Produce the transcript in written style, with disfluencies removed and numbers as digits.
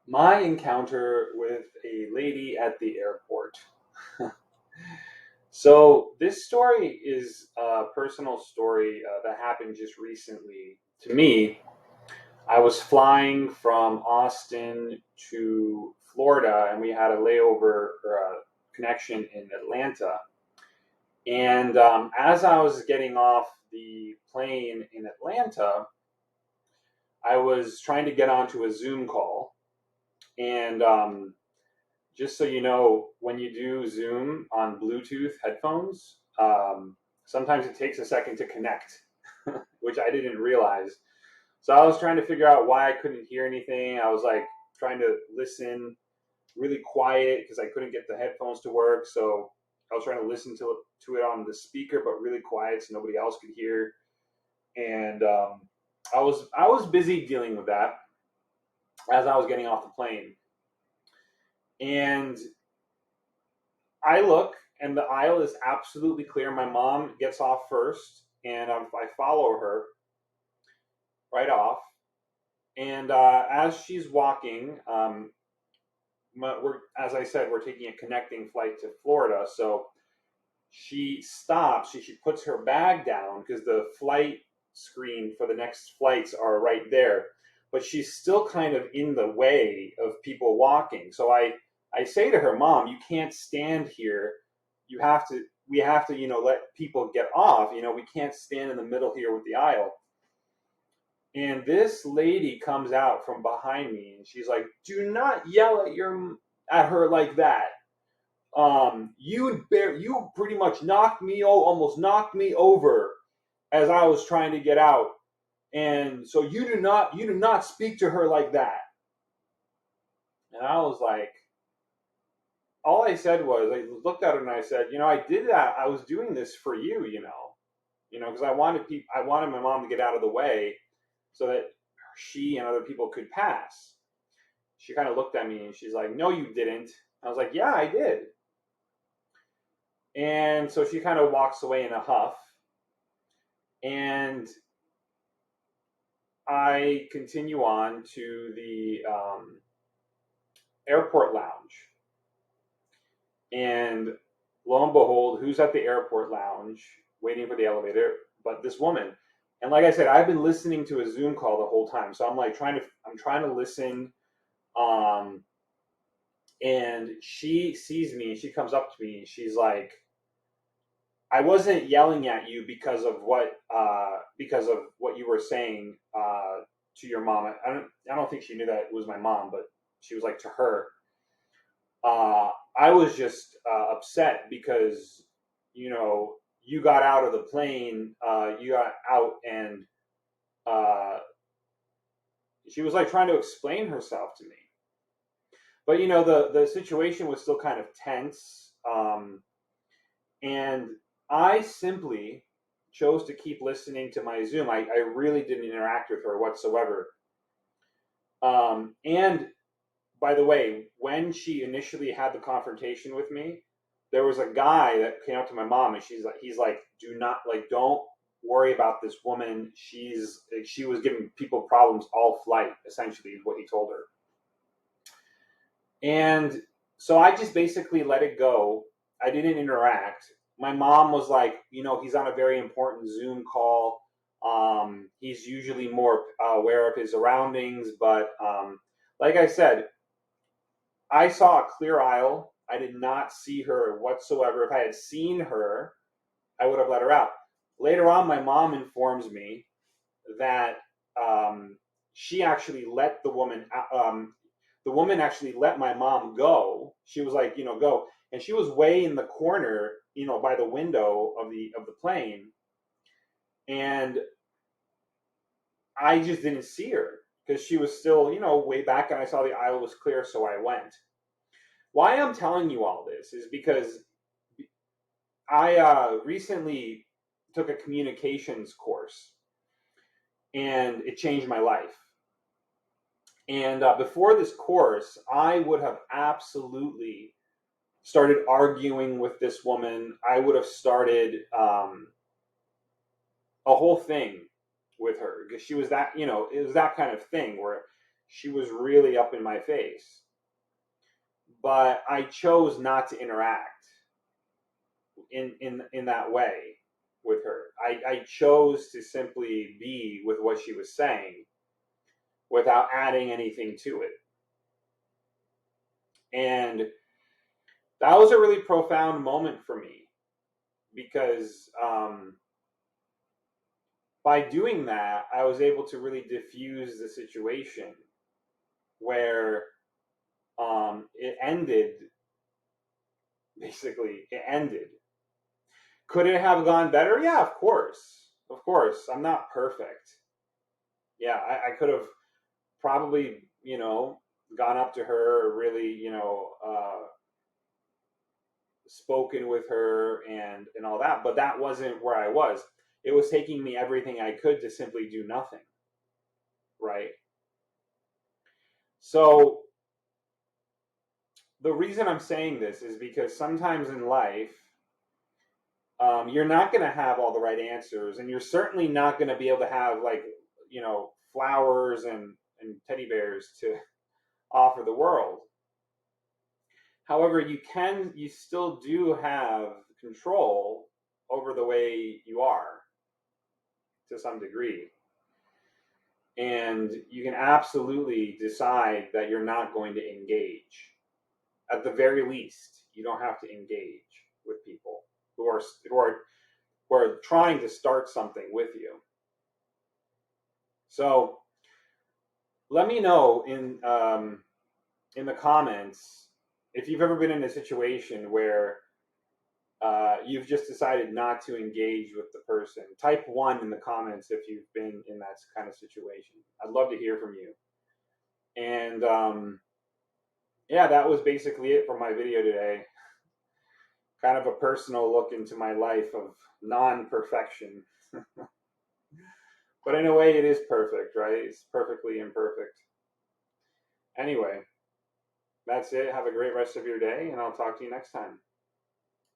My encounter with a lady at the airport. So, this story is a personal story that happened just recently to me. I was flying from Austin to Florida, and we had a layover or a connection in Atlanta. And as I was getting off the plane in Atlanta, I was trying to get onto a Zoom call. And just so you know, when you do Zoom on Bluetooth headphones, sometimes it takes a second to connect, which I didn't realize. So I was trying to figure out why I couldn't hear anything. I was like trying to listen really quiet because I couldn't get the headphones to work. So I was trying to listen to it on the speaker, but really quiet so nobody else could hear. And I was busy dealing with that as I was getting off the plane. And I look, and the aisle is absolutely clear. My mom gets off first, and I follow her right off. And as she's walking, as I said, we're taking a connecting flight to Florida. So she stops. She puts her bag down because the flight screen for the next flights are right there. But she's still kind of in the way of people walking. So I say to her, Mom, you can't stand here. We have to, let people get off. We can't stand in the middle here with the aisle. And this lady comes out from behind me and she's like, do not yell at her like that. You pretty much almost knocked me over as I was trying to get out. And so you do not speak to her like that. And I was like, all I said was, I looked at her and I said, I did that. I was doing this for because I wanted my mom to get out of the way so that she and other people could pass. She kind of looked at me and she's like, no, you didn't. I was like, yeah, I did. And so she kind of walks away in a huff. And I continue on to the airport lounge. And lo and behold, who's at the airport lounge waiting for the elevator? But this woman. And like I said, I've been listening to a Zoom call the whole time. So I'm trying to listen. Um, and she sees me and she comes up to me and she's like, I wasn't yelling at you because of what you were saying to your mom. I don't think she knew that it was my mom, but she was like to her. I was just upset because you got out of the plane. You got out and uh, she was like trying to explain herself to me. But the situation was still kind of tense. And I simply chose to keep listening to my Zoom. I really didn't interact with her whatsoever. And by the way, when she initially had the confrontation with me, there was a guy that came up to my mom, and he's like, do not like, don't worry about this woman. She was giving people problems all flight. Essentially, is what he told her. And so I just basically let it go. I didn't interact. My mom was like, he's on a very important Zoom call. He's usually more aware of his surroundings, but like I said, I saw a clear aisle. I did not see her whatsoever. If I had seen her, I would have let her out. Later on, my mom informs me that she actually let the woman actually let my mom go. She was like, go, and she was way in the corner, by the window of the plane, and I just didn't see her because she was still, way back, and I saw the aisle was clear, so I went. Why I'm telling you all this is because I recently took a communications course, and it changed my life. And before this course, I would have absolutely started arguing with this woman. I would have started a whole thing with her because she was that, it was that kind of thing where she was really up in my face. But I chose not to interact in that way with her. I chose to simply be with what she was saying without adding anything to it. And that was a really profound moment for me because by doing that, I was able to really diffuse the situation where it ended. Basically, it ended. Could it have gone better? Yeah, of course. Of course. I'm not perfect. Yeah, I could have probably, gone up to her, really, spoken with her and all that. But that wasn't where I was. It was taking me everything I could to simply do nothing. Right. So the reason I'm saying this is because sometimes in life, you're not going to have all the right answers, and you're certainly not going to be able to have like, flowers and teddy bears to offer the world. However, you still do have control over the way you are to some degree. And you can absolutely decide that you're not going to engage. At the very least, you don't have to engage with people who are trying to start something with you. So let me know in the comments if you've ever been in a situation where you've just decided not to engage with the person. Type 1 in the comments if you've been in that kind of situation. I'd love to hear from you. And yeah, that was basically it for my video today. Kind of a personal look into my life of non-perfection. But in a way, it is perfect, right? It's perfectly imperfect. Anyway, that's it. Have a great rest of your day, and I'll talk to you next time.